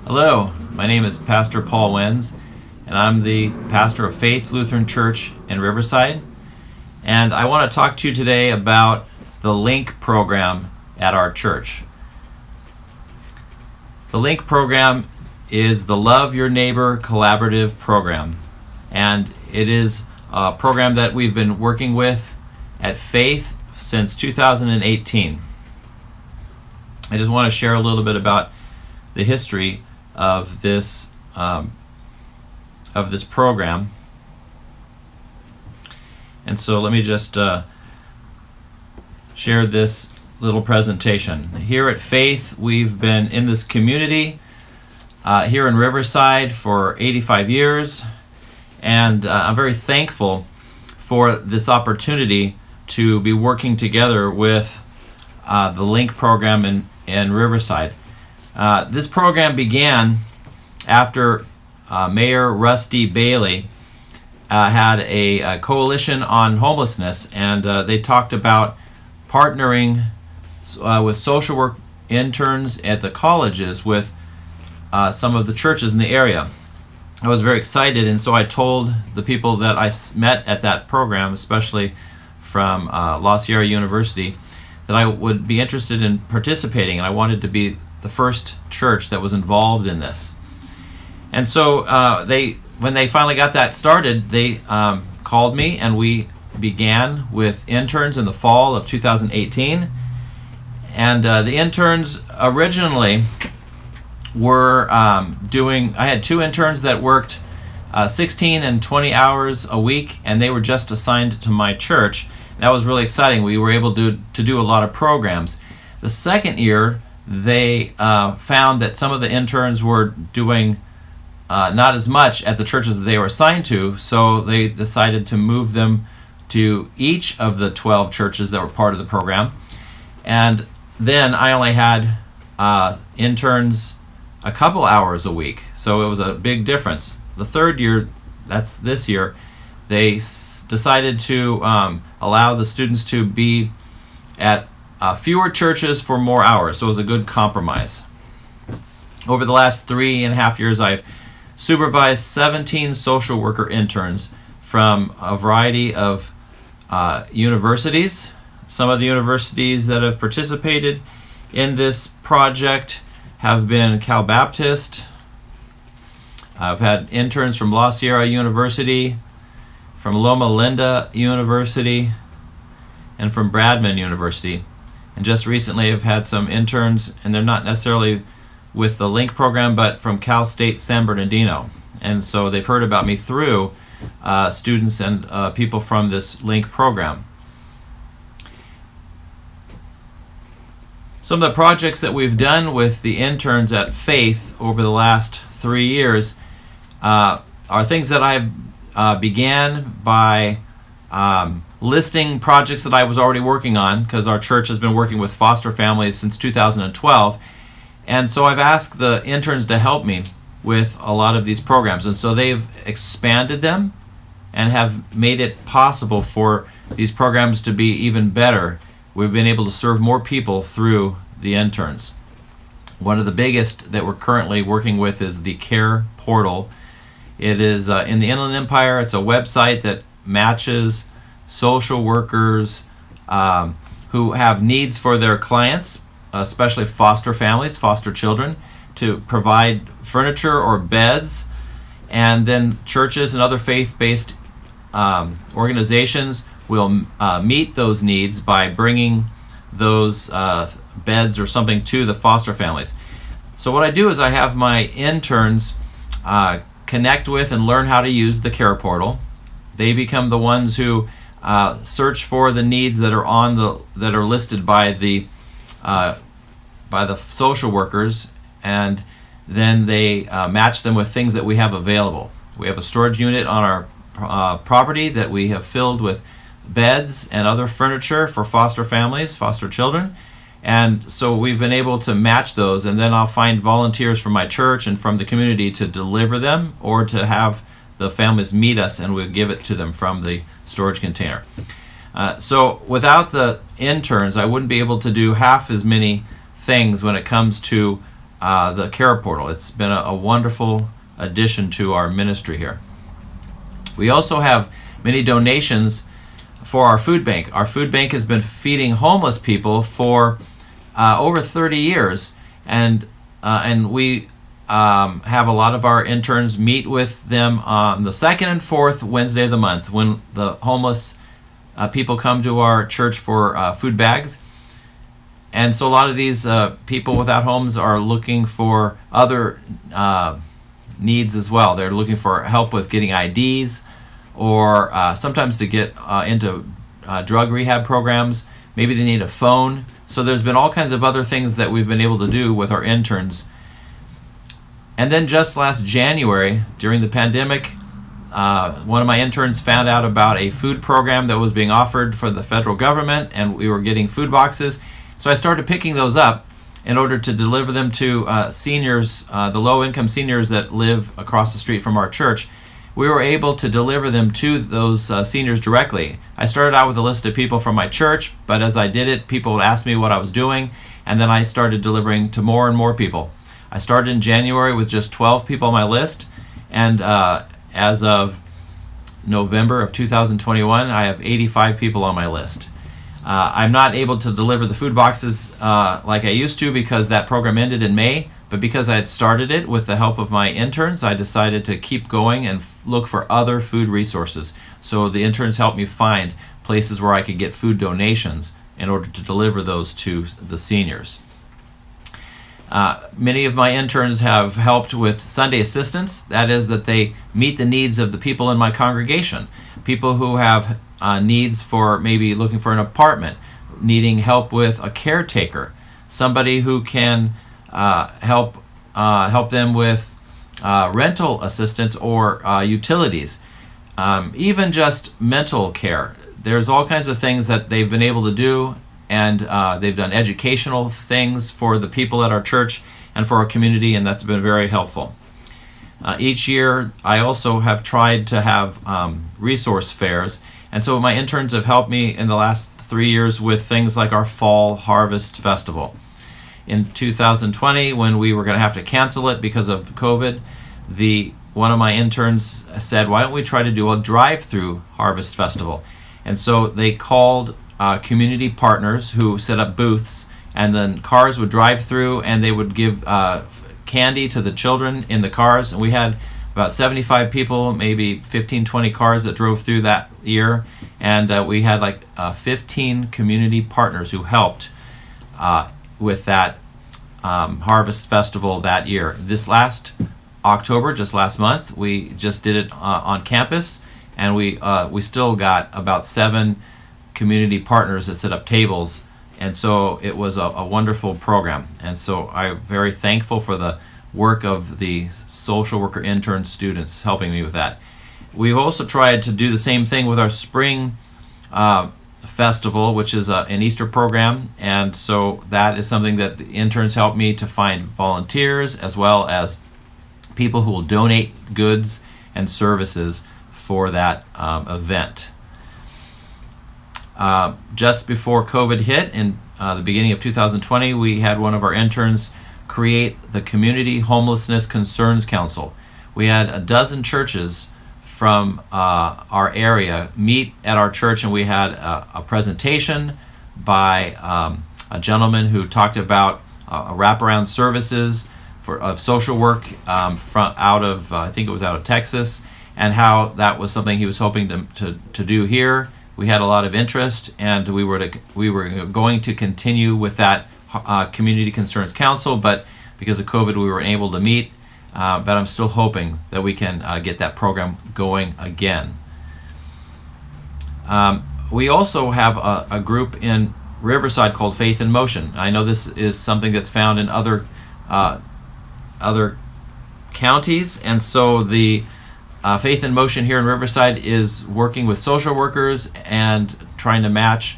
Hello, my name is Pastor Paul Wenz, and I'm the pastor of Faith Lutheran Church in Riverside. And I want to talk to you today about the LYNC program at our church. The LYNC program is the Love Your Neighbor Collaborative Program, and it is a program that we've been working with at Faith since 2018. I just want to share a little bit about the history of this program. And so let me just share this little presentation. Here at Faith, we've been in this community here in Riverside for 85 years, and I'm very thankful for this opportunity to be working together with the LYNC program in Riverside. This program began after Mayor Rusty Bailey had a coalition on homelessness, and they talked about partnering with social work interns at the colleges with some of the churches in the area. I was very excited, and so I told the people that I met at that program, especially from La Sierra University, that I would be interested in participating, and I wanted to be the first church that was involved in this. And so when they finally got that started, they called me, and we began with interns in the fall of 2018. And the interns originally were I had two interns that worked 16 and 20 hours a week, and they were just assigned to my church. That was really exciting. We were able to do a lot of programs. The second year, they found that some of the interns were doing not as much at the churches that they were assigned to, so they decided to move them to each of the 12 churches that were part of the program. And then I only had interns a couple hours a week, so it was a big difference. The third year, that's this year, they decided to allow the students to be at fewer churches for more hours, so it was a good compromise. Over the last 3.5 years, I've supervised 17 social worker interns from a variety of universities. Some of the universities that have participated in this project have been Cal Baptist. I've had interns from La Sierra University, from Loma Linda University, and from Bradman University. And just recently I've had some interns, and they're not necessarily with the LYNC program, but from Cal State San Bernardino. And so they've heard about me through students and people from this LYNC program. Some of the projects that we've done with the interns at Faith over the last 3 years are things that I began by listing projects that I was already working on, because our church has been working with foster families since 2012. And so I've asked the interns to help me with a lot of these programs. And so they've expanded them and have made it possible for these programs to be even better. We've been able to serve more people through the interns. One of the biggest that we're currently working with is the Care Portal. It is in the Inland Empire. It's a website that matches social workers who have needs for their clients, especially foster families, foster children, to provide furniture or beds. And then churches and other faith-based organizations will meet those needs by bringing those beds or something to the foster families. So what I do is I have my interns connect with and learn how to use the Care Portal. They become the ones who search for the needs that are listed by the social workers, and then they match them with things that we have available. We have a storage unit on our property that we have filled with beds and other furniture for foster families, foster children. And so we've been able to match those, and then I'll find volunteers from my church and from the community to deliver them, or to have the families meet us and we'll give it to them from the storage container. So without the interns, I wouldn't be able to do half as many things when it comes to the care portal. It's been a wonderful addition to our ministry here. We also have many donations for our food bank. Our food bank has been feeding homeless people for over 30 years, and we have a lot of our interns meet with them on the second and fourth Wednesday of the month when the homeless people come to our church for food bags. And so a lot of these people without homes are looking for other needs as well. They're looking for help with getting IDs, or sometimes to get into drug rehab programs. Maybe they need a phone. So there's been all kinds of other things that we've been able to do with our interns. And then just last January, during the pandemic, one of my interns found out about a food program that was being offered for the federal government, and we were getting food boxes. So I started picking those up in order to deliver them to seniors, the low-income seniors that live across the street from our church. We were able to deliver them to those seniors directly. I started out with a list of people from my church, but as I did it, people would ask me what I was doing, and then I started delivering to more and more people. I started in January with just 12 people on my list, and as of November of 2021, I have 85 people on my list. I'm not able to deliver the food boxes like I used to because that program ended in May, but because I had started it with the help of my interns, I decided to keep going and look for other food resources. So the interns helped me find places where I could get food donations in order to deliver those to the seniors. Many of my interns have helped with Sunday assistance. That is, that they meet the needs of the people in my congregation. People who have needs for maybe looking for an apartment, needing help with a caretaker, somebody who can help them with rental assistance or utilities, even just mental care. There's all kinds of things that they've been able to do, and they've done educational things for the people at our church and for our community, and that's been very helpful. Each year, I also have tried to have resource fairs, and so my interns have helped me in the last 3 years with things like our Fall Harvest Festival. In 2020, when we were going to have to cancel it because of COVID, one of my interns said, why don't we try to do a drive-through harvest festival? And so they called community partners who set up booths, and then cars would drive through and they would give candy to the children in the cars. And we had about 75 people, maybe 15, 20 cars that drove through that year. And we had like 15 community partners who helped with that harvest festival that year. This last October, just last month, we just did it on campus, and we still got about 7 community partners that set up tables, and so it was a wonderful program. And so I'm very thankful for the work of the social worker intern students helping me with that. We've also tried to do the same thing with our spring festival, which is an Easter program, and so that is something that the interns help me to find volunteers as well as people who will donate goods and services for that event. Just before COVID hit in the beginning of 2020, we had one of our interns create the Community Homelessness Concerns Council. We had a dozen churches from our area meet at our church, and we had a presentation by a gentleman who talked about wraparound services of social work out of I think it was out of Texas, and how that was something he was hoping to do here. We had a lot of interest, and we were going to continue with that Community Concerns Council, but because of COVID we weren't able to meet. But I'm still hoping that we can get that program going again. We also have a group in Riverside called Faith in Motion. I know this is something that's found in other counties, and so the Faith in Motion here in Riverside is working with social workers and trying to match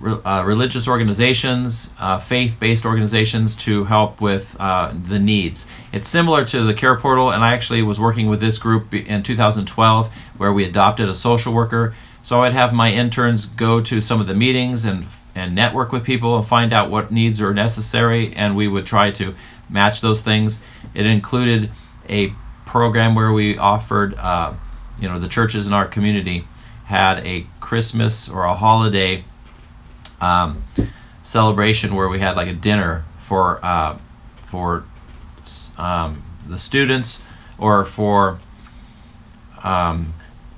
religious organizations, faith-based organizations to help with the needs. It's similar to the Care Portal, and I actually was working with this group in 2012 where we adopted a social worker. So I'd have my interns go to some of the meetings and and network with people and find out what needs are necessary, and we would try to match those things. It included a program where we offered, the churches in our community had a Christmas or a holiday celebration where we had like a dinner for the students or for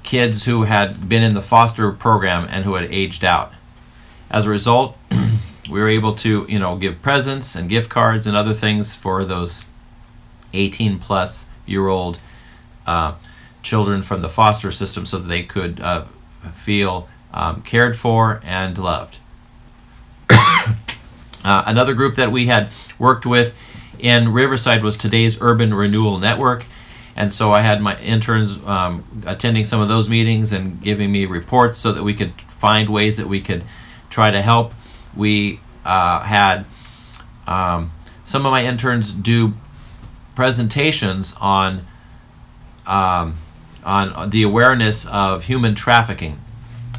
kids who had been in the foster program and who had aged out. As a result, we were able to, give presents and gift cards and other things for those 18-plus-year-old children from the foster system so that they could feel cared for and loved. Another group that we had worked with in Riverside was today's Urban Renewal Network. And so I had my interns attending some of those meetings and giving me reports so that we could find ways that we could try to help. We had some of my interns do presentations on the awareness of human trafficking.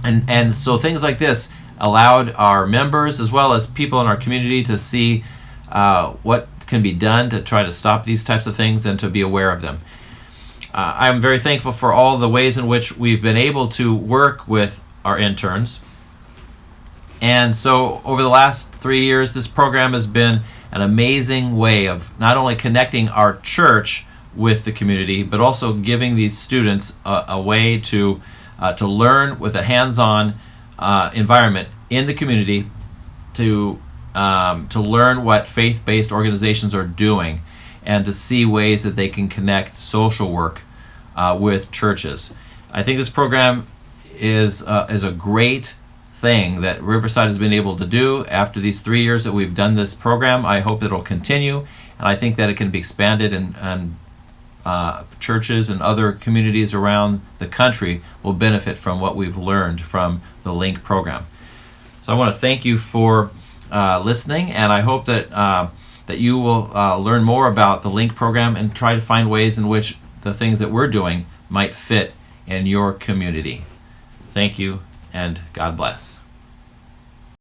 And so things like this allowed our members as well as people in our community to see what can be done to try to stop these types of things and to be aware of them. I'm very thankful for all the ways in which we've been able to work with our interns. And so over the last 3 years, this program has been an amazing way of not only connecting our church with the community, but also giving these students a way to learn with a hands-on environment in the community, to learn what faith-based organizations are doing, and to see ways that they can connect social work with churches. I think this program is a great thing that Riverside has been able to do after these 3 years that we've done this program. I hope it'll continue, and I think that it can be expanded, and churches and other communities around the country will benefit from what we've learned from the LYNC program. So I want to thank you for listening, and I hope that you will learn more about the LYNC program and try to find ways in which the things that we're doing might fit in your community. Thank you, and God bless.